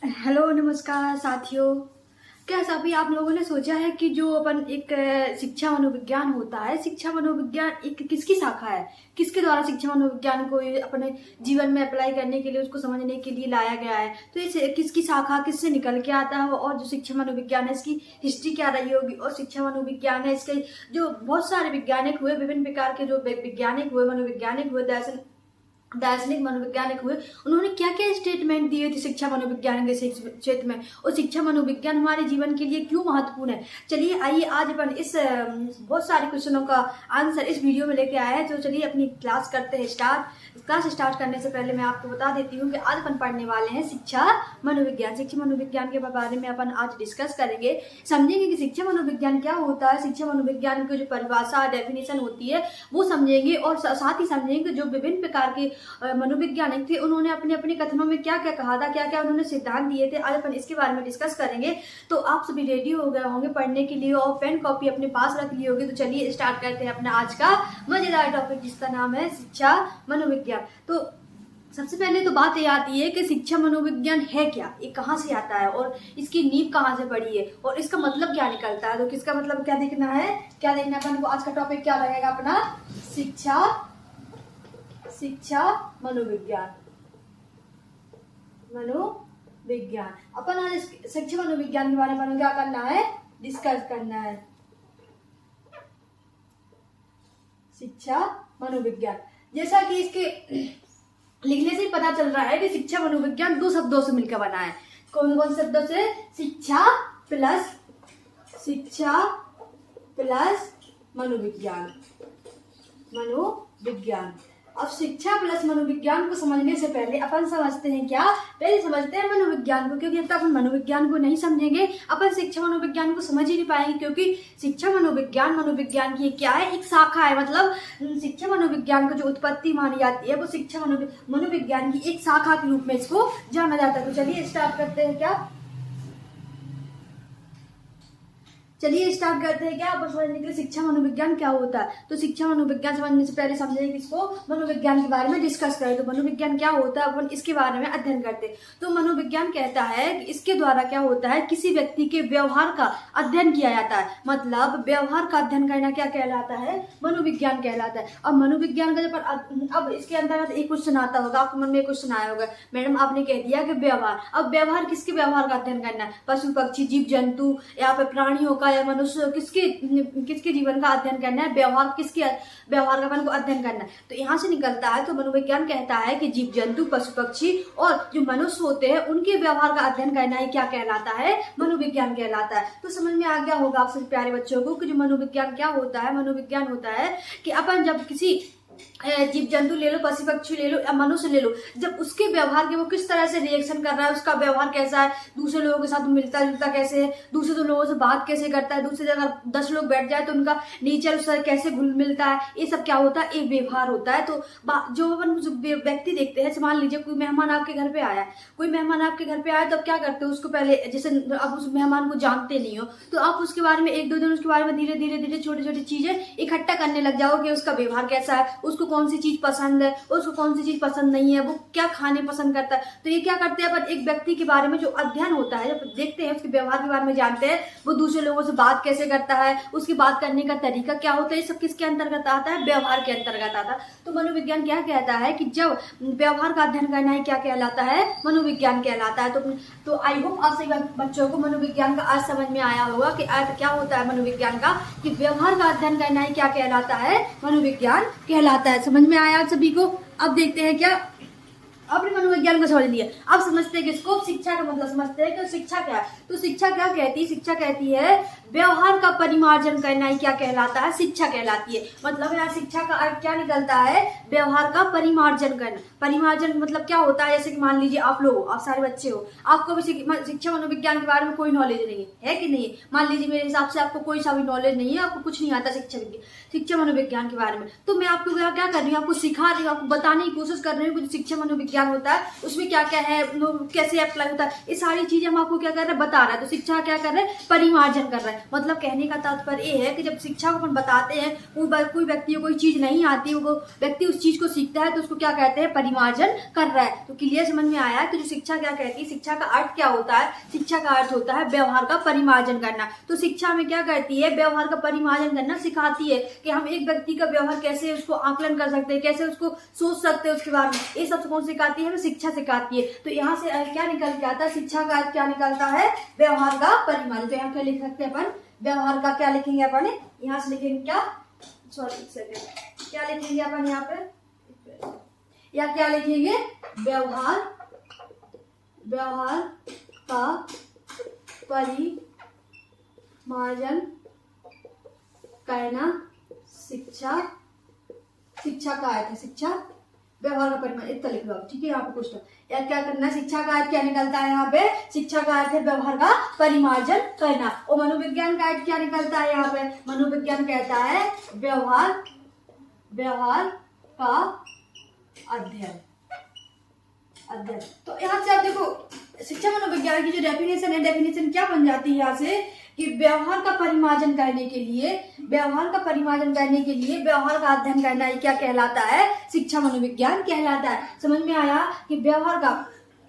Hello नमस्कार साथियों। क्या सभी आप लोगों ने सोचा है कि जो अपन एक शिक्षा मनोविज्ञान होता है, शिक्षा मनोविज्ञान एक किसकी शाखा है, किसके द्वारा शिक्षा मनोविज्ञान को ये अपने जीवन में अप्लाई करने के लिए, उसको समझने के लिए लाया गया है। तो इस किसकी शाखा किससे निकल के आता है, और जो शिक्षा मनोविज्ञान है इसकी हिस्ट्री क्या रही होगी, और शिक्षा मनोविज्ञान है इसके जो बहुत सारे वैज्ञानिक हुए, विभिन्न प्रकार के जो वैज्ञानिक हुए, मनोवैज्ञानिक हुए, दार्शनिक मनोविज्ञानिक हुए, उन्होंने क्या क्या स्टेटमेंट दिए थे शिक्षा मनोविज्ञान के क्षेत्र में, और शिक्षा मनोविज्ञान हमारे जीवन के लिए क्यों महत्वपूर्ण है। चलिए आइए आज अपन इस बहुत सारे क्वेश्चनों का आंसर इस वीडियो में लेके आए हैं। तो चलिए अपनी क्लास करते हैं स्टार्ट। क्लास स्टार्ट करने से पहले मैं आपको बता देती हूँ कि आज अपन पढ़ने वाले हैं शिक्षा मनोविज्ञान। शिक्षा मनोविज्ञान के बारे में अपन आज डिस्कस करेंगे, समझेंगे कि शिक्षा मनोविज्ञान क्या होता है, शिक्षा मनोविज्ञान की जो परिभाषा डेफिनेशन होती है वो समझेंगे, और साथ ही समझेंगे जो विभिन्न प्रकार के मनोवैज्ञानिक थे उन्होंने अपने अपने कथनों में क्या क्या कहा था, क्या क्या उन्होंने सिद्धांत दिए थे। आज अपन इसके बारे में डिस्कस करेंगे। तो आप सभी रेडी हो गए होंगे पढ़ने के लिए, और पेन कॉपी अपने पास रख लिए होंगे। तो चलिए स्टार्ट करते हैं अपना आज का मजेदार टॉपिक, जिसका नाम है शिक्षा मनोविज्ञान। तो सबसे पहले तो बात ये आती है कि शिक्षा मनोविज्ञान है क्या, ये कहाँ से आता है, और इसकी नींव कहाँ से पड़ी है, और इसका मतलब क्या निकलता है। तो किसका मतलब क्या देखना है, क्या देखना है अपन को। आज का टॉपिक क्या रहेगा अपना, शिक्षा मनोविज्ञान। अपन आज शिक्षा मनोविज्ञान के बारे में क्या करना है, डिस्कस करना है। शिक्षा मनोविज्ञान, जैसा कि इसके लिखने से पता चल रहा है कि शिक्षा मनोविज्ञान दो शब्दों से मिलकर बना है। कौन कौन शब्दों से, शिक्षा प्लस मनोविज्ञान। अब शिक्षा प्लस मनोविज्ञान को समझने से पहले अपन समझते हैं क्या, पहले समझते हैं मनोविज्ञान को, क्योंकि जब तक अपन मनोविज्ञान को नहीं समझेंगे अपन शिक्षा मनोविज्ञान को समझ ही नहीं पाएंगे। क्योंकि शिक्षा मनोविज्ञान की क्या है, एक शाखा है। मतलब शिक्षा मनोविज्ञान को जो उत्पत्ति मानी जाती है वो शिक्षा मनोविज्ञान की एक शाखा के रूप में इसको जाना जाता है। तो चलिए स्टार्ट करते हैं अपन समझने के लिए शिक्षा मनोविज्ञान क्या होता है। तो शिक्षा मनोविज्ञान समझने से पहले समझेंगे इसको, मनोविज्ञान के बारे में डिस्कस करें। तो मनोविज्ञान क्या होता है, अपन इसके बारे में अध्ययन करते हैं। तो मनोविज्ञान कहता है कि इसके द्वारा क्या होता है, किसी व्यक्ति के व्यवहार का अध्ययन किया जाता है। मतलब व्यवहार का अध्ययन करना क्या कहलाता है, मनोविज्ञान कहलाता है। अब मनोविज्ञान का जब अब इसके अंतर्गत एक क्वेश्चन आता होगा, आपके मन में एक क्वेश्चन आया होगा, मैडम आपने कह दिया कि व्यवहार, अब व्यवहार किसके व्यवहार का अध्ययन करना है, पशु पक्षी जीव जंतु या फिर प्राणियों का या मनुष्य, किसके जीवन का अध्ययन करना है, व्यवहार किसके व्यवहार का अपन को अध्ययन करना है। तो यहाँ से निकलता है, तो मनोविज्ञान कहता है कि जीव जंतु पशु पक्षी और जो मनुष्य होते हैं उनके व्यवहार का अध्ययन करना ही क्या कहलाता है, मनोविज्ञान कहलाता है। तो समझ में आ गया होगा आप सभी प्यारे बच्चों को कि जो मनोविज्ञान क्या होता है। मनोविज्ञान होता है कि अपन जब किसी जीव जंतु ले लो, पशु पक्षी ले लो या मनुष्य ले लो, जब उसके व्यवहार के वो किस तरह से रिएक्शन कर रहा है, उसका व्यवहार कैसा है, दूसरे लोगों के साथ मिलता जुलता कैसे है, दूसरे लोगों से बात कैसे करता है, दूसरी जगह 10 लोग बैठ जाए तो उनका नेचर उससे कैसे घुल मिलता है, ये सब क्या होता है, एक व्यवहार होता है। तो जो अपन व्यक्ति देखते हैं, मान लीजिए कोई मेहमान आपके घर पे आया, तो क्या करते हो, उसको पहले जैसे आप उस मेहमान को जानते नहीं हो तो आप उसके बारे में एक दो दिन उसके बारे में धीरे धीरे छोटी छोटी चीजें इकट्ठा करने लग जाओगे। उसका व्यवहार कैसा है, उसको कौन सी चीज पसंद है, उसको कौन सी चीज पसंद नहीं है, वो क्या खाने पसंद करता है। तो ये क्या करते हैं अपन, एक व्यक्ति के बारे में जो अध्ययन होता है, जब देखते हैं उसके व्यवहार के बारे में जानते हैं, वो दूसरे लोगों से बात कैसे करता है, उसकी बात करने का तरीका क्या होता है, ये सब किसके अंतर्गत आता है, व्यवहार के अंतर्गत आता है। तो मनोविज्ञान क्या कहता है कि जब व्यवहार का अध्ययन करना है क्या कहलाता है, मनोविज्ञान कहलाता है। तो आई होप आप सभी बच्चों को मनोविज्ञान का अर्थ समझ में आया होगा कि अर्थ क्या होता है मनोविज्ञान का, कि व्यवहार का अध्ययन करना है क्या कहलाता है, मनोविज्ञान कहलाता है। समझ में आया आप सभी को। अब देखते हैं क्या, अपने मनोविज्ञान को समझ लिया, अब समझते हैं किसको, शिक्षा का मतलब समझते हैं कि शिक्षा क्या है। तो शिक्षा क्या कहती है, शिक्षा कहती है व्यवहार का परिमार्जन करना ही क्या कहलाता है, शिक्षा कहलाती है। मतलब यहाँ शिक्षा का अर्थ क्या निकलता है, व्यवहार का परिमार्जन करना। परिमार्जन मतलब क्या होता है, जैसे कि मान लीजिए आप लोग, आप सारे बच्चे हो, आपको भी शिक्षा मनोविज्ञान के बारे में कोई नॉलेज नहीं है कि नहीं। मान लीजिए मेरे हिसाब से आपको कोई सा भी नॉलेज नहीं है, आपको कुछ नहीं आता शिक्षा मनोविज्ञान के बारे में, तो मैं आपको क्या कर रही हूँ, आपको सिखा रही हूँ, आपको बताने की कोशिश कर रही हूँ। शिक्षा मनोविज्ञान मनोविज्ञान होता है उसमें क्या क्या है, कैसे अप्लाई होता है, ये सारी चीजें हम आपको क्या कर रहे हैं बता रहा है। तो शिक्षा क्या कर रहे हैं, परिमार्जन कर रहा है। मतलब कहने का तात्पर्य ये है कि जब शिक्षा को अपन बताते हैं, कोई व्यक्ति को कोई चीज नहीं आती, वो व्यक्ति उस चीज को सीखता है तो उसको क्या कहते हैं, परिमार्जन कर रहा है। तो क्लियर समझ में आया कि जो शिक्षा क्या कहती है, शिक्षा का अर्थ क्या होता है, शिक्षा का अर्थ होता है व्यवहार का परिमार्जन करना। तो शिक्षा में क्या करती है, व्यवहार का परिमार्जन करना सिखाती है कि हम एक व्यक्ति का व्यवहार कैसे उसको आकलन कर सकते हैं, कैसे उसको सोच सकते हैं उसके बारे में, ये सब कौन सिखाती है, शिक्षा सिखाती है। तो यहाँ से क्या निकल के आता है, शिक्षा का अर्थ क्या निकलता है, व्यवहार का परिमार्जन। तो यहाँ क्या लिख सकते हैं अपन, व्यवहार का क्या लिखेंगे अपन, यहाँ से लिखेंगे क्या, सॉरी एक सेकेंड, क्या लिखेंगे अपन यहाँ पे, या क्या लिखेंगे, व्यवहार का परिमार्जन करना शिक्षा का अर्थ है, शिक्षा व्यवहार का परिमार्जन, इतना लिख लो ठीक है। यहाँ पे क्वेश्चन या क्या करना, शिक्षा का अर्थ क्या निकलता है, यहाँ पे शिक्षा का अर्थ है व्यवहार का परिमार्जन करना। और मनोविज्ञान का अर्थ क्या निकलता है, यहाँ पे मनोविज्ञान कहता है व्यवहार का अध्ययन। तो यहाँ से आप देखो शिक्षा मनोविज्ञान की जो डेफिनेशन है, डेफिनेशन क्या बन जाती है यहाँ से कि व्यवहार का परिमार्जन करने के लिए व्यवहार का अध्ययन करना ये क्या कहलाता है, शिक्षा मनोविज्ञान कहलाता है। समझ में आया कि व्यवहार का,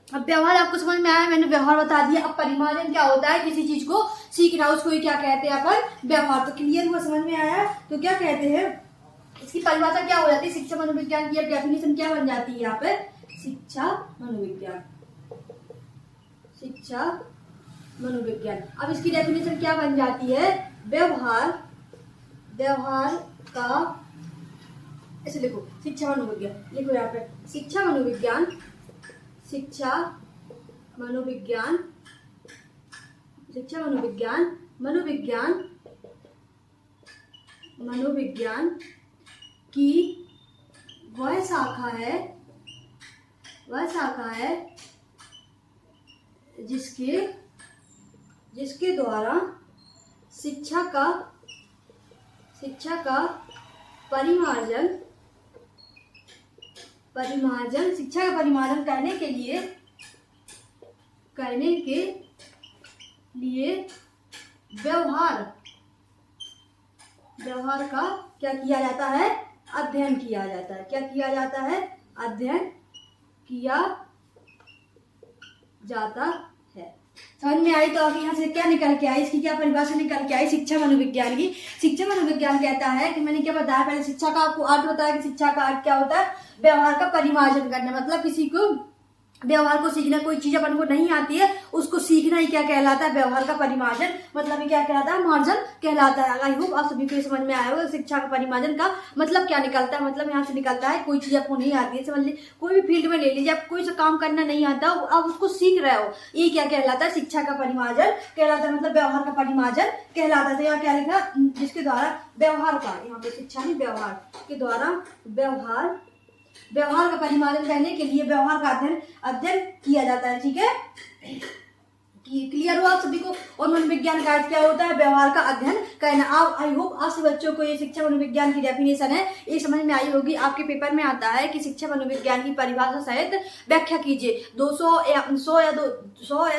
अब व्यवहार आपको समझ में आया, मैंने व्यवहार बता दिया। अब परिमार्जन क्या होता है, किसी चीज को सीखना, उसको ही क्या कहते हैं अपन, व्यवहार। तो क्लियर हुआ, समझ में आया। तो क्या कहते हैं, इसकी परिभाषा क्या हो जाती है, शिक्षा मनोविज्ञान की डेफिनेशन क्या बन जाती है यहाँ पे, शिक्षा मनोविज्ञान। अब इसकी डेफिनेशन क्या बन जाती है, व्यवहार का, ऐसे लिखो शिक्षा मनोविज्ञान, लिखो यहाँ पे शिक्षा मनोविज्ञन की वह शाखा है जिसके द्वारा शिक्षा का परिमार्जन करने के लिए व्यवहार का क्या किया जाता है, अध्ययन किया जाता है। क्या किया जाता है, अध्ययन किया जाता है। समझ में आई। तो अब यहाँ से क्या निकल के आई, इसकी क्या परिभाषा निकल के आई शिक्षा मनोविज्ञान की। शिक्षा मनोविज्ञान कहता है कि मैंने क्या बताया, पहले शिक्षा का आपको अर्थ बताया कि शिक्षा का अर्थ क्या होता है, व्यवहार का परिमार्जन करना। मतलब किसी को व्यवहार को सीखना, कोई चीज अपन को नहीं आती है उसको सीखना ही क्या कहलाता है, व्यवहार का परिमार्जन। मतलब ये क्या कहलाता है, मार्जन कहलाता है। आई होप आप सभी को समझ में आया होगा शिक्षा का परिमार्जन का मतलब क्या निकलता है। मतलब यहाँ से निकलता है कोई चीज आपको नहीं आती है, समझ लीजिए कोई भी फील्ड में ले लीजिए, आप कोई सा काम करना नहीं आता, आप उसको सीख रहे हो, ये क्या कहलाता है, शिक्षा का परिमार्जन कहलाता है। मतलब व्यवहार का परिमार्जन कहलाता है। तो यहाँ क्या लिखा, जिसके द्वारा व्यवहार का, यहाँ पे शिक्षा नहीं व्यवहार के द्वारा व्यवहार का परिमार्जन करने के लिए व्यवहार का अध्ययन किया जाता है। ठीक है, क्लियर हुआ आप सभी को। और मनोविज्ञान का अर्थ क्या होता है, व्यवहार का अध्ययन करना। आप आई होप आप सब बच्चों को ये शिक्षा मनोविज्ञान की डेफिनेशन है ये समझ में आई होगी। आपके पेपर में आता है कि शिक्षा मनोविज्ञान की परिभाषा सहित व्याख्या कीजिए। 100 या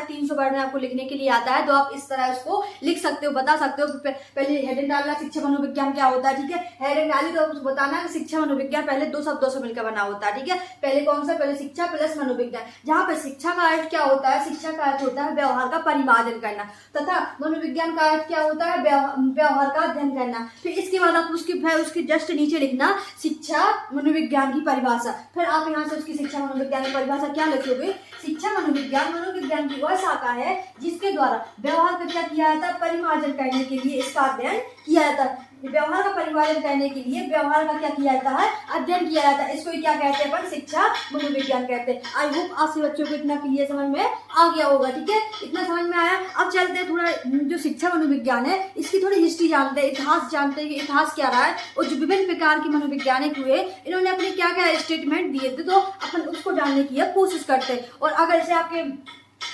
300 वर्ड में आपको लिखने के लिए आता है, तो आप इस तरह उसको लिख सकते हो, बता सकते हो। पहले हेडिंग डालना शिक्षा मनोविज्ञान क्या होता है। ठीक है, हेडिंग डाली तो आपको बताना है शिक्षा मनोविज्ञान पहले 2 शब्दों से मिलकर बना होता है। ठीक है, पहले कौन सा, पहले शिक्षा प्लस मनोविज्ञान। जहाँ पे शिक्षा का अर्थ क्या होता है, शिक्षा का अर्थ होता है व्यवहार का परिमार्जन करना, तथा मनोविज्ञान का अर्थ क्या होता है, व्यवहार का अध्ययन करना। फिर इसके बाद आप उसके जस्ट नीचे लिखना शिक्षा मनोविज्ञान की परिभाषा। फिर आप यहाँ से उसकी शिक्षा मनोविज्ञान की परिभाषा क्या लिखोगे, शिक्षा मनोविज्ञान की वह शाखा है जिसके द्वारा व्यवहार का क्या किया जाता है, परिमार्जन करने के लिए इसका अध्ययन किया जाता है। व्यवहार का परिमार्जन करने के लिए व्यवहार का क्या किया जाता है, अध्ययन किया जाता है। इसको क्या कहते हैं अपन, शिक्षा मनोविज्ञान कहते हैं। आई होप आप सभी बच्चों को इतना क्लियर समझ में आ गया होगा। ठीक है, इतना समझ में आया। अब चलते हैं थोड़ा जो शिक्षा मनोविज्ञान है इसकी थोड़ी हिस्ट्री जानते हैं, इतिहास जानते हैं कि इतिहास क्या रहा है और जो विभिन्न प्रकार के मनोवैज्ञानिक हुए इन्होंने अपने क्या क्या स्टेटमेंट दिए थे, तो अपन उसको जानने की कोशिश करते हैं। और अगर जैसे आपके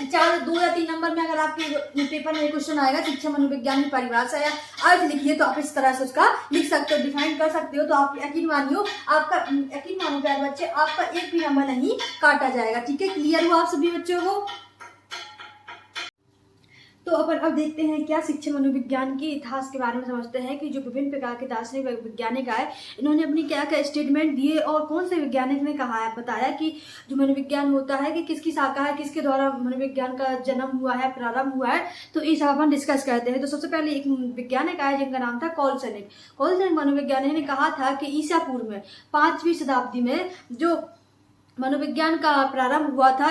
2 या 3 नंबर में अगर आपके पेपर में क्वेश्चन आएगा शिक्षा मनोविज्ञान की परिभाषा या अर्थ लिखिए, तो आप इस तरह से उसका लिख सकते हो, डिफाइन कर सकते हो। तो आप यकीन मानो प्यारे बच्चे, आपका एक भी नंबर नहीं काटा जाएगा। ठीक है, क्लियर हुआ आप सभी बच्चों को? तो अपन अब देखते हैं क्या शिक्षा मनोविज्ञान के इतिहास के बारे में समझते हैं कि जो विभिन्न प्रकार के दार्शनिक वैज्ञानिक आए, इन्होंने अपनी क्या क्या स्टेटमेंट दिए और कौन से वैज्ञानिक ने कहा है, बताया कि जो मनोविज्ञान होता है कि किसकी शाखा है, किसके द्वारा मनोविज्ञान का जन्म हुआ है, प्रारंभ हुआ है। तो ये सब अपन डिस्कस करते हैं। तो सबसे पहले एक वैज्ञानिक आया जिनका नाम था कॉलसेनिक मनोवैज्ञानिक ने कहा था कि ईसा पूर्व में 5वीं शताब्दी में जो मनोविज्ञान का प्रारंभ हुआ था,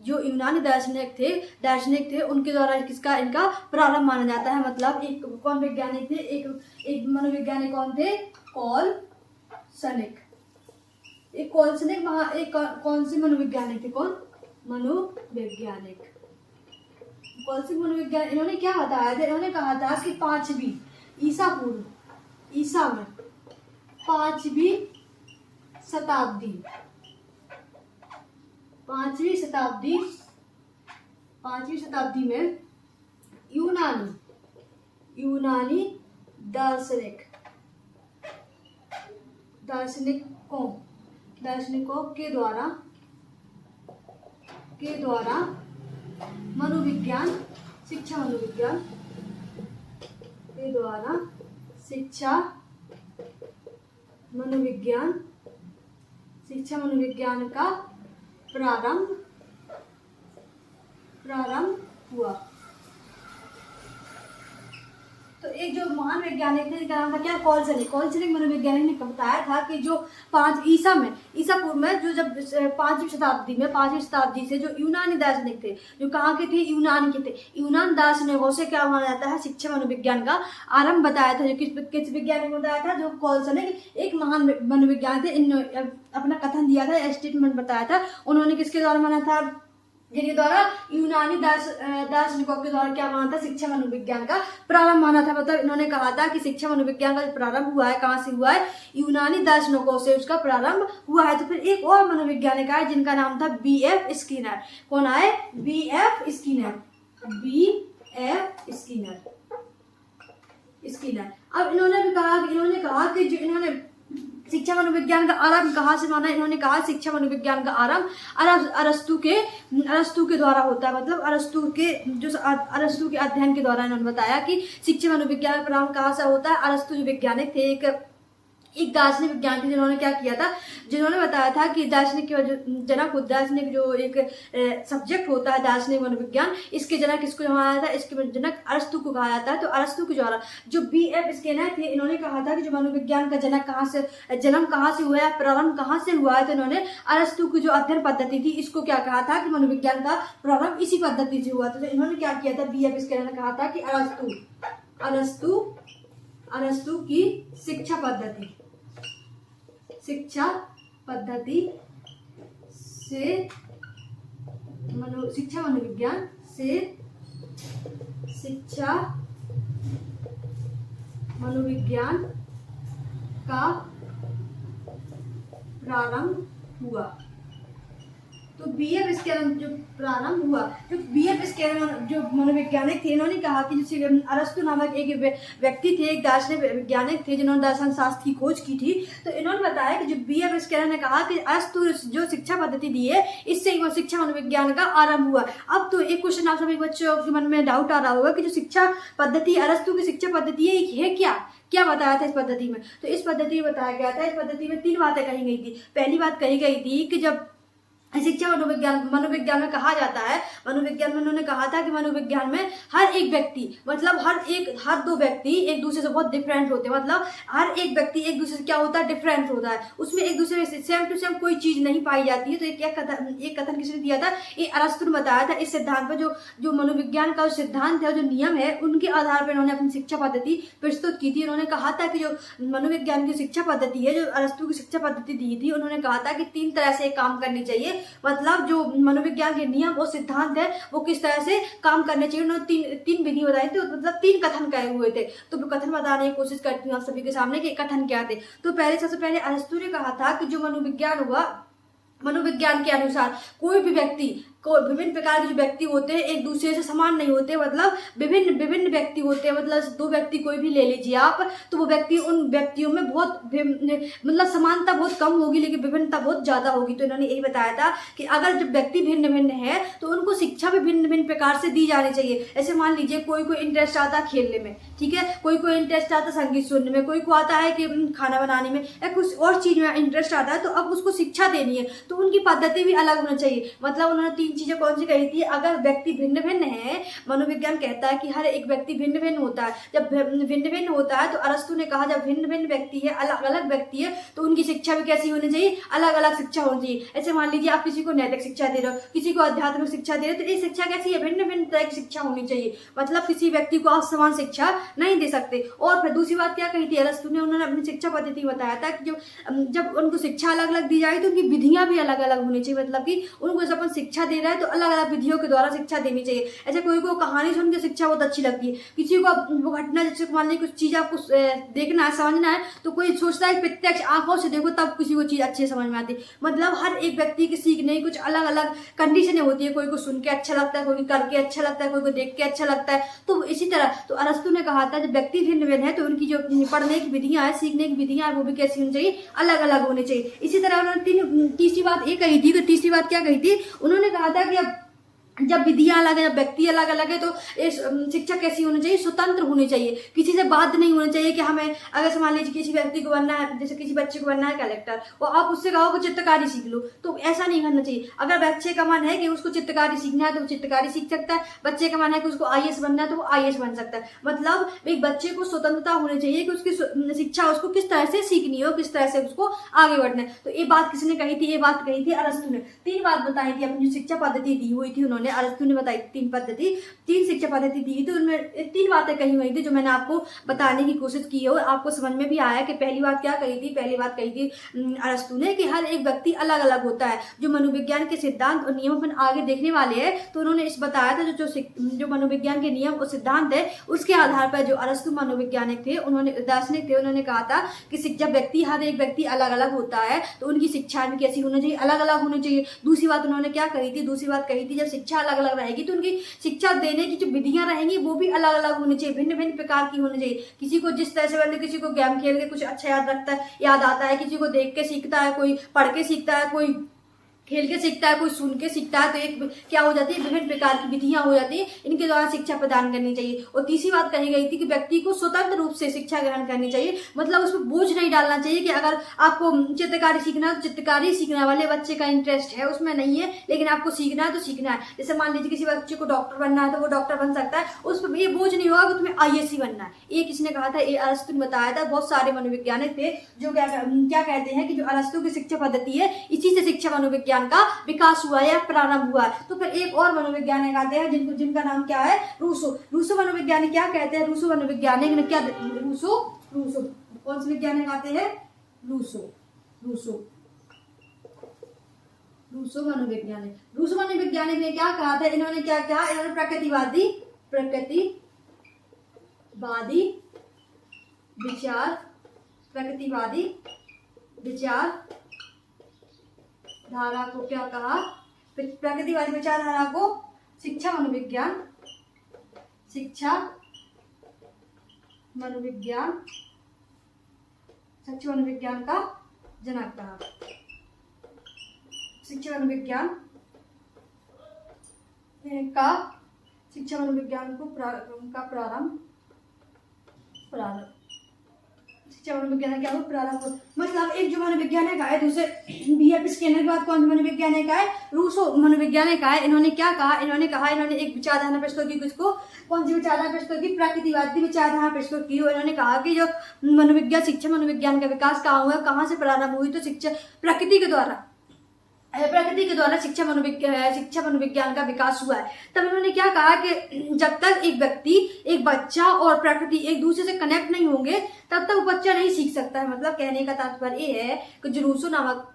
जो यूनानी दार्शनिक थे उनके द्वारा इनका प्रारंभ माना जाता है। मतलब एक कौन वैज्ञानिक थे, एक मनोवैज्ञानिक कौन थे? कॉलसेनिक। कौन से मनोवैज्ञानिक थे? मनोविज्ञान इन्होंने क्या बताया था? इन्होंने कहा था कि 5वीं ईसा में 5वीं शताब्दी में यूनानी दार्शनिकों के द्वारा शिक्षा मनोविज्ञान का प्रारंभ हुआ। तो एक जो महान वैज्ञानिक थे जिनका नाम था क्या? कॉलसेनिक मनोवैज्ञानिक ने बताया था कि जो ईसा पूर्व में जो जब 5वीं शताब्दी से जो यूनानी दार्शनिक थे, जो कहाँ के थे? यूनान के थे। यूनान दार्शनिकों से क्या माना जाता है? शिक्षा मनोविज्ञान का आरंभ बताया था। जो किस वैज्ञानिक ने बताया था? जो कॉलसेनिक एक महान मनोविज्ञान थे। इन्होंने अपना कथन दिया था, स्टेटमेंट बताया था। उन्होंने किसके द्वारा माना था? जिनके द्वारा यूनानी दार्शनिकों के द्वारा क्या माना था? शिक्षा मनोविज्ञान का प्रारंभ माना था। मतलब इन्होंने कहा था कि शिक्षा मनोविज्ञान का प्रारंभ हुआ है, कहाँ से हुआ है? यूनानी दार्शनिकों से उसका प्रारंभ हुआ है। तो फिर एक और मनोवैज्ञानिक आए जिनका नाम था B.F. स्किनर। कौन आए? B.F. स्किनर। अब इन्होंने कहा कि जो इन्होंने शिक्षा मनोविज्ञान का आरंभ कहाँ से माना? इन्होंने कहा शिक्षा मनोविज्ञान का आरंभ अरस्तु के द्वारा होता है। मतलब अरस्तु के अध्ययन के द्वारा इन्होंने बताया कि शिक्षा मनोविज्ञान का प्रारंभ कहाँ से होता है? अरस्तु जो वैज्ञानिक थे, एक दार्शनिक विज्ञान थे, जिन्होंने क्या किया था? जिन्होंने बताया था कि दार्शनिक जो एक सब्जेक्ट होता है दार्शनिक मनोविज्ञान, इसके जनक किसको माना जाता है? इसके जनक अरस्तु को कहा जाता है। तो अरस्तु के द्वारा जो B.F. स्किनर थे, इन्होंने कहा था कि जो मनोविज्ञान का जन्म कहाँ से हुआ है, प्रारंभ कहाँ से हुआ है? तो इन्होंने अरस्तु की जो अध्ययन पद्धति थी, इसको क्या कहा था कि मनोविज्ञान का प्रारंभ इसी पद्धति से हुआ था। तो इन्होंने क्या किया था? B.F. स्किनर ने कहा था कि अरस्तु की शिक्षा पद्धति से शिक्षा मनोविज्ञान से शिक्षा मनोविज्ञान का प्रारंभ हुआ। तो B.F. स्किनर जो प्रारंभ हुआ, जो B.F. स्किनर जो मनोवैज्ञानिक थे, इन्होंने कहा कि जैसे अरस्तु नामक एक व्यक्ति थे, एक दार्शनिक वैज्ञानिक थे जिन्होंने दर्शन शास्त्र की खोज की थी। तो इन्होंने बताया कि जो B.F. स्किनर ने कहा कि अरस्तु जो शिक्षा पद्धति दी है, इससे शिक्षा मनोविज्ञान का आरंभ हुआ। अब तो एक क्वेश्चन आप सभी बच्चों के मन में डाउट आ रहा होगा कि जो शिक्षा पद्धति अरस्तु की शिक्षा पद्धति है क्या बताया था इस पद्धति में? तो इस पद्धति में बताया गया था, इस पद्धति में 3 बातें कही गई थी। पहली बात कही गई थी कि जब शिक्षा मनोविज्ञान में कहा जाता है, मनोविज्ञान में उन्होंने कहा था कि मनोविज्ञान में हर एक व्यक्ति, मतलब हर 2 व्यक्ति एक दूसरे से बहुत डिफरेंट होते हैं। मतलब हर एक व्यक्ति एक दूसरे से क्या होता है? डिफरेंट होता है। उसमें एक दूसरे से सेम टू सेम कोई चीज नहीं पाई जाती है। तो एक कथन किसने दिया था? ये अरस्तु ने बताया था। इस सिद्धांत पर जो मनोविज्ञान का सिद्धांत है, जो नियम है, उनके आधार पर इन्होंने अपनी शिक्षा पद्धति प्रस्तुत की थी। उन्होंने कहा था कि जो मनोविज्ञान की शिक्षा पद्धति है, जो अरस्तु की शिक्षा पद्धति दी थी, उन्होंने कहा था कि 3 तरह से काम करनी चाहिए। मतलब जो मनोविज्ञान के नियम और सिद्धांत है, वो किस तरह से काम करने चाहिए। उन्होंने 3 विधि बताई थी, मतलब 3 कथन कहे हुए थे। तो कथन बताने की कोशिश करती हूँ आप सभी के सामने कि कथन क्या थे। तो सबसे पहले अरस्तु ने कहा था कि जो मनोविज्ञान हुआ, मनोविज्ञान के अनुसार कोई भी व्यक्ति को विभिन्न प्रकार के जो व्यक्ति होते हैं एक दूसरे से समान नहीं होते, मतलब विभिन्न विभिन्न व्यक्ति होते हैं। मतलब दो व्यक्ति कोई भी ले लीजिए आप, तो वो व्यक्ति उन व्यक्तियों में बहुत मतलब समानता बहुत कम होगी लेकिन विभिन्नता बहुत ज्यादा होगी। तो इन्होंने यही बताया था कि अगर जब व्यक्ति भिन्न भिन्न है तो उनको शिक्षा भी भिन्न भिन्न प्रकार से दी जानी चाहिए। ऐसे मान लीजिए कोई कोई इंटरेस्ट आता है खेलने में, ठीक है, कोई कोई इंटरेस्ट आता है संगीत सुनने में, कोई को आता है कि खाना बनाने में या कुछ और चीज में इंटरेस्ट आता है, तो अब उसको शिक्षा देनी है तो उनकी पद्धति भी अलग होना चाहिए। मतलब उन्होंने चीजें कौन सी कही थी, अगर व्यक्ति भिन्न भिन्न है, मनोविज्ञान कहता है कि हर एक व्यक्ति भिन्न भिन्न होता है। जब भिन्न भिन्न होता है तो अरस्तु ने कहा जब भिन्न भिन्न व्यक्ति है, अलग अलग व्यक्ति है, तो उनकी शिक्षा भी कैसी होनी चाहिए, अलग अलग शिक्षा होनी चाहिए। ऐसे मान लीजिए आप किसी को नैतिक शिक्षा दे रहे हो, किसी को आध्यात्मिक शिक्षा दे रहे हो, तो ये शिक्षा कैसी है, भिन्न भिन्न तरह की शिक्षा होनी चाहिए। मतलब किसी व्यक्ति को आप समान शिक्षा नहीं दे सकते। और फिर दूसरी बात क्या कही थी अरस्तु ने, उन्होंने अपनी शिक्षा पद्धति बताया था कि जब उनको शिक्षा अलग अलग दी जाए तो उनकी विधियां भी अलग अलग होनी चाहिए। मतलब कि उनको जब अपन शिक्षा दे रहे हैं तो अलग अलग विधियों के द्वारा शिक्षा देनी चाहिए। ऐसे कोई को कहानी सुन के शिक्षा बहुत अच्छी लगती है, किसी को वो घटना जैसे मान लीजिए कुछ चीज आपको देखना है समझना है तो कोई सोचता है प्रत्यक्ष आंखों से देखो तब किसी को चीज अच्छी समझ में आती है। मतलब हर एक व्यक्ति की सीखने की कुछ अलग अलग कंडीशनें होती है, कोई को सुन के अच्छा लगता है, कोई करके अच्छा लगता है, कोई को देख के अच्छा लगता है। तो इसी तरह तो अरस्तु ने कहा था जब व्यक्ति भिन्न भिन्न है तो उनकी जो पढ़ने की विधियां है, सीखने की विधियां है, वो भी कैसी होनी चाहिए, अलग अलग होनी चाहिए। इसी तरह उन्होंने तीसरी बात ये कही थी, तो तीसरी बात क्या कही थी, उन्होंने कहा था कि जब विधियां अलग है, जब व्यक्ति अलग अलग है, तो शिक्षा कैसी होनी चाहिए, स्वतंत्र होनी चाहिए, किसी से बाध्य नहीं होनी चाहिए कि हमें अगर मान लीजिए किसी व्यक्ति को बनना है, जैसे किसी बच्चे को बनना है कलेक्टर, और आप उससे कहो कि चित्रकारी सीख लो, तो ऐसा नहीं करना चाहिए। अगर बच्चे का मन है कि उसको चित्रकारी सीखना है तो वो चित्रकारी सीख सकता है, बच्चे का मन है कि उसको IAS बनना है तो वो IAS बन सकता है। मतलब एक बच्चे को स्वतंत्रता होनी चाहिए कि उसकी शिक्षा उसको किस तरह से सीखनी हो, किस तरह से उसको आगे बढ़ना है। तो ये बात किसने कही थी, ये बात कही थी अरस्तु ने। 3 बात बताई थी अपनी जो शिक्षा पद्धति दी हुई थी, उन्होंने अरस्तु ने बताई 3 शिक्षा पद्धति दी थी। उनमें 3 बातें कही हुई थी जो मैंने आपको बताने की कोशिश की है और आपको समझ में भी आया कि पहली बात क्या कही थी। पहली बात कही थी अरस्तु ने कि हर एक व्यक्ति अलग अलग होता है। जो मनोविज्ञान के सिद्धांत और नियम अपन आगे देखने वाले हैं तो उन्होंने इस बताया था जो मनोविज्ञान के नियम और सिद्धांत है उसके आधार पर जो अरस्तु मनोवैज्ञानिक थे, उन्होंने दार्शनिक थे, उन्होंने कहा था कि जब व्यक्ति हर एक व्यक्ति अलग अलग होता है तो उनकी शिक्षा भी कैसी होनी चाहिए, अलग अलग होनी चाहिए। दूसरी बात उन्होंने क्या कही थी, दूसरी बात कही थी जब शिक्षा अलग अलग रहेगी तो उनकी शिक्षा देने की जो विधियां रहेंगी वो भी अलग अलग होनी चाहिए, भिन्न भिन्न प्रकार की होनी चाहिए। किसी को जिस तरह से बनते, किसी को गेम खेल के कुछ अच्छा याद आता है, किसी को देख के सीखता है, कोई पढ़ के सीखता है, कोई खेल के सीखता है, कोई सुन के सीखता है। तो एक क्या हो जाती है, विभिन्न प्रकार की विधियां हो जाती है, इनके द्वारा शिक्षा प्रदान करनी चाहिए। और तीसरी बात कही गई थी कि व्यक्ति को स्वतंत्र रूप से शिक्षा ग्रहण करनी चाहिए। मतलब उसमें बोझ नहीं डालना चाहिए कि अगर आपको चित्रकारी सीखना है तो चित्रकारी सीखने वाले बच्चे का इंटरेस्ट है उसमें नहीं है, लेकिन आपको सीखना है तो सीखना है। जैसे मान लीजिए किसी बच्चे को डॉक्टर बनना है तो वो डॉक्टर बन सकता है, उस पर ये बोझ नहीं होगा कि तुम्हें IAS बनना है। ये किसने कहा था, ये अरस्तु ने बताया था। बहुत सारे मनोवैज्ञानिक थे जो क्या कहते हैं कि जो अरस्तु की शिक्षा पद्धति है इसी से शिक्षा मनोविज्ञान का विकास हुआ है या प्रारंभ हुआ है। तो फिर एक और मनोवैज्ञानिक आते हैं जिनका नाम क्या है, रूसो। रूसो मनोवैज्ञानिक क्या कहते हैं, रूसो मनोवैज्ञानिक ने क्या, रूसो कौन से वैज्ञानिक आते हैं, रूसो मनोवैज्ञानिक ने क्या कहा था, इन्होंने क्या कहा, इन्होंने प्रकृतिवादी विचार धारा को क्या कहा, प्रकृतिवादी विचारधारा को शिक्षा मनोविज्ञान का जनक कहा। शिक्षा मनोविज्ञान को प्रारंभ शिक्षा मनोविज्ञान क्या हो, प्रारंभ। मतलब एक जो मनोवैज्ञानिक आए दूसरे BF स्किनर के बाद कौन सा मनोवैज्ञानिक आए, रूसो मनोवैज्ञानिक आए। इन्होंने क्या कहा, इन्होंने एक विचारधारा प्रस्तुत की, किसको, कौन सी विचारधारा प्रस्तुत की, प्रकृतिवादी विचारधारा प्रस्तुत की। और इन्होंने कहा कि जो शिक्षा मनोविज्ञान का विकास कहाँ हुआ, कहाँ से प्रारंभ हुई, तो प्रकृति के द्वारा शिक्षा मनोविज्ञान का विकास हुआ है। तब इन्होंने क्या कहा कि जब तक एक व्यक्ति, एक बच्चा और प्रकृति एक दूसरे से कनेक्ट नहीं होंगे तब तक बच्चा नहीं सीख सकता है। मतलब कहने का तात्पर्य ये है कि जो रूसो नामक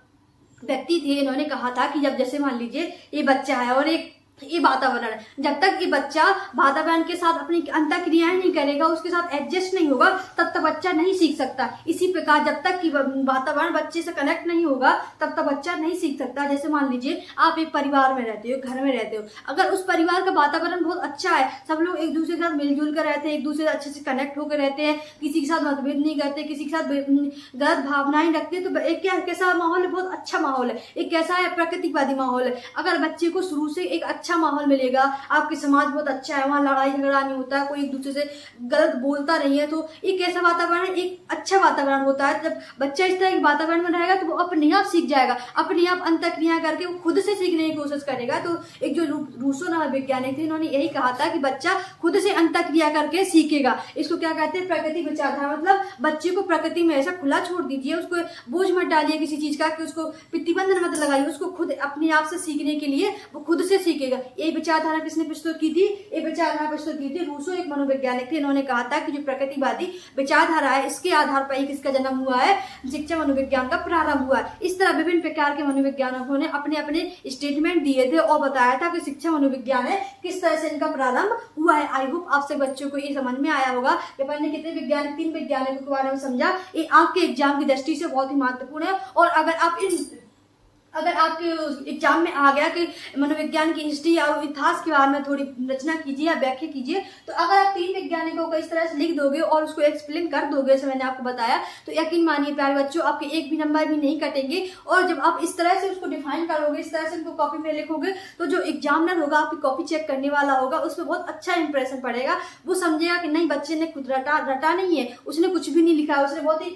व्यक्ति थे, इन्होंने कहा था कि जब जैसे मान लीजिए ये बच्चा है और एक ये वातावरण है। जब तक ये बच्चा वातावरण के साथ अपनी अंतःक्रियाएं नहीं करेगा, उसके साथ एडजस्ट नहीं होगा, तब तक बच्चा नहीं सीख सकता। इसी प्रकार जब तक कि वातावरण बच्चे से कनेक्ट नहीं होगा, तब तक बच्चा नहीं सीख सकता। जैसे मान लीजिए आप एक परिवार में रहते हो, घर में रहते हो, अगर उस परिवार का वातावरण बहुत अच्छा है, सब लोग एक दूसरे के साथ मिलजुल कर रहते हैं, एक दूसरे से अच्छे से कनेक्ट होकर रहते हैं, किसी के साथ मतभेद नहीं करते, किसी के साथ गलत भावनाएं रखते हैं, तो एक कैसा माहौल है, बहुत अच्छा माहौल है, एक कैसा है, प्राकृतिकवादी माहौल है। अगर बच्चे को शुरू से एक अच्छा माहौल मिलेगा, आपके समाज बहुत अच्छा है, वहाँ लड़ाई झगड़ा नहीं होता है, कोई एक दूसरे से गलत बोलता नहीं है, तो एक ऐसा वातावरण, एक अच्छा वातावरण होता है। जब बच्चा इस तरह के वातावरण में रहेगा तो वो अपने आप सीख जाएगा, अपने आप अंतःक्रिया करके वो खुद से सीखने की कोशिश करेगा। तो एक जो रूसो नामक वैज्ञानिक थे, इन्होंने यही कहा था कि बच्चा खुद से अंतःक्रिया करके सीखेगा। इसको क्या कहते हैं, प्रकृति विचारधारा। मतलब बच्चे को प्रकृति में ऐसा खुला छोड़ दीजिए, उसको बोझ मत डालिए किसी चीज का, कि उसको प्रतिबंधन मत लगाइए, उसको खुद अपने आप से सीखने के लिए वो खुद से सीखेगा। यही विचारधारा किसने प्रस्तुत की थी, ये विचारधारा प्रस्तुत की थी रूसो, एक मनोवैज्ञानिक थे। इन्होंने कहा था कि जो प्रकृतिवादी विचारधारा है, इसके आधार पर ही किसका जन्म हुआ है, शिक्षा मनोविज्ञान का प्रारंभ हुआ है। इस तरह विभिन्न प्रकार के मनोवैज्ञानिकों ने अपने अपने स्टेटमेंट दिए थे और बताया था कि शिक्षा मनोविज्ञान है किस तरह से इनका प्रारंभ हुआ है। आई होप आपसे बच्चों को ये समझ में आया होगा कि अपन ने कितने वैज्ञानिक, 3 वैज्ञानिकों के बारे में समझा। ये आपके एग्जाम की दृष्टि से बहुत ही महत्वपूर्ण है। और अगर आपके एग्जाम में आ गया कि मनोविज्ञान की हिस्ट्री या इतिहास के बारे में थोड़ी रचना कीजिए या व्याख्या कीजिए, तो अगर आप 3 वैज्ञानिकों को इस तरह से लिख दोगे और उसको एक्सप्लेन कर दोगे जैसे मैंने आपको बताया, तो यकीन मानिए प्यारे बच्चों, आपके एक भी नंबर भी नहीं कटेंगे। और जब आप इस तरह से उसको डिफाइन करोगे, इस तरह से उनको कॉपी में लिखोगे, तो जो एग्जामिनर होगा, आपकी कॉपी चेक करने वाला होगा, उसमें बहुत अच्छा इंप्रेशन पड़ेगा। वो समझेगा कि नहीं, बच्चे ने खुद रटा नहीं है, उसने कुछ भी नहीं लिखा है, उसने बहुत ही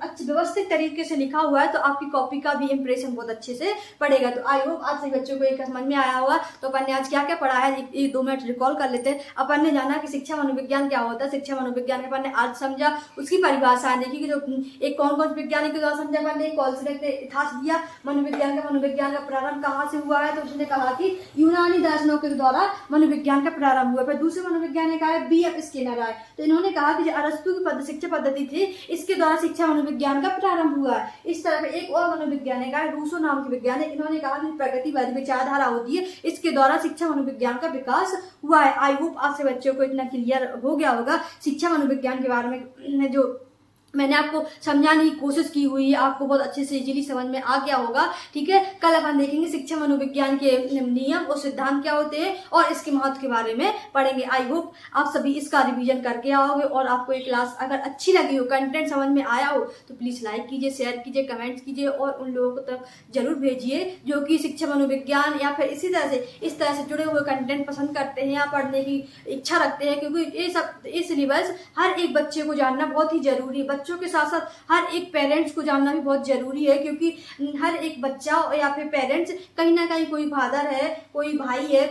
अच्छे व्यवस्थित तरीके से लिखा हुआ है, तो आपकी कॉपी का भी इंप्रेशन बहुत अच्छे से पड़ेगा। तो आई होप आज सभी बच्चों को एक समझ में आया होगा। तो अपन ने आज क्या क्या पढ़ा है, एक 2 मिनट रिकॉल कर लेते हैं। अपन ने जाना कि शिक्षा मनोविज्ञान क्या होता है, शिक्षा मनोविज्ञान अपन ने आज समझा, उसकी परिभाषा देखी कि जो एक कौन कौन वैज्ञानिक के द्वारा समझा। अपन ने कॉल से इतिहास दिया मनोविज्ञान का प्रारंभ कहाँ से हुआ है, तो उसने कहा कि यूनानी दर्शनों के द्वारा मनोविज्ञान का प्रारंभ हुआ। फिर दूसरे मनोवैज्ञानिक आए B.F. स्किनर आए, तो इन्होंने कहा कि जो अरस्तु की शिक्षा पद्धति थी, इसके द्वारा शिक्षा मनोविज्ञान का प्रारंभ हुआ है। इस तरह एक और मनोवैज्ञानिक आए रूसो नाम के वैज्ञानिक, इन्होंने कहा कि प्रगतिवादी विचारधारा होती है, इसके द्वारा शिक्षा मनोविज्ञान का विकास हुआ है। आई होप आपसे बच्चों को इतना क्लियर हो गया होगा शिक्षा मनोविज्ञान के बारे में, जो मैंने आपको समझाने की कोशिश की हुई है, आपको बहुत अच्छे से इजीली समझ में आ गया होगा। ठीक है, कल अपन देखेंगे शिक्षा मनोविज्ञान के नियम और सिद्धांत क्या होते हैं और इसके महत्व के बारे में पढ़ेंगे। आई होप आप सभी इसका रिवीजन करके आओगे और आपको ये क्लास अगर अच्छी लगी हो, कंटेंट समझ में आया हो, तो प्लीज लाइक कीजिए, शेयर कीजिए, कमेंट्स कीजिए और उन लोगों को तक जरूर भेजिए जो कि शिक्षा मनोविज्ञान या फिर इस तरह से जुड़े हुए कंटेंट पसंद करते हैं या पढ़ने की इच्छा रखते हैं, क्योंकि ये सिलेबस हर एक बच्चे को जानना बहुत ही जरूरी है। बच्चों के साथ साथ हर एक पेरेंट्स को जानना भी बहुत जरूरी है, क्योंकि हर एक बच्चा या फिर पेरेंट्स कहीं ना कहीं कोई फादर है, कोई भाई है,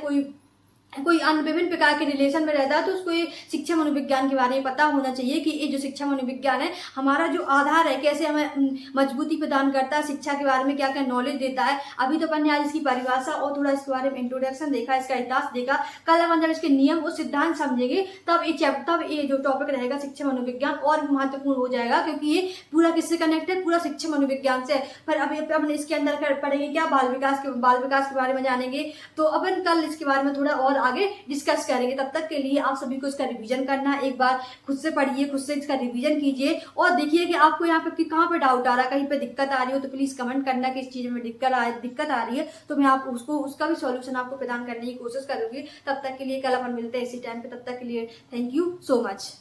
कोई अन्य विभिन्न प्रकार के रिलेशन में रहता है, तो उसको ये शिक्षा मनोविज्ञान के बारे में पता होना चाहिए कि ये जो शिक्षा मनोविज्ञान है हमारा जो आधार है, कैसे हमें मजबूती प्रदान करता है, शिक्षा के बारे में क्या क्या नॉलेज देता है। अभी तो अपन ने आज इसकी परिभाषा और थोड़ा इसके बारे में इंट्रोडक्शन देखा, इसका इतिहास देखा। कल अपन जब इसके नियम और सिद्धांत समझेंगे तब ये जो टॉपिक रहेगा शिक्षा मनोविज्ञान और महत्वपूर्ण हो जाएगा, क्योंकि ये पूरा किससे कनेक्टेड, पूरा शिक्षा मनोविज्ञान से। पर अभी अपन इसके अंदर पढ़ेंगे क्या, बाल विकास के बारे में जानेंगे। तो अपन कल इसके बारे में थोड़ा और आगे डिस्कस करेंगे। तब तक के लिए आप सभी को इसका रिवीजन करना है, एक बार खुद से पढ़िए, खुद से इसका रिवीजन कीजिए और देखिए कि आपको यहाँ पे कहाँ पे डाउट आ रहा है, कहीं पे दिक्कत आ रही हो तो प्लीज कमेंट करना कि इस चीज में दिक्कत आ रही है, तो मैं आप उसका भी सॉल्यूशन आपको प्रदान करने की कोशिश करूंगी। तब तक के लिए कल अपन मिलते हैं इसी टाइम पे, तब तक के लिए थैंक यू सो मच।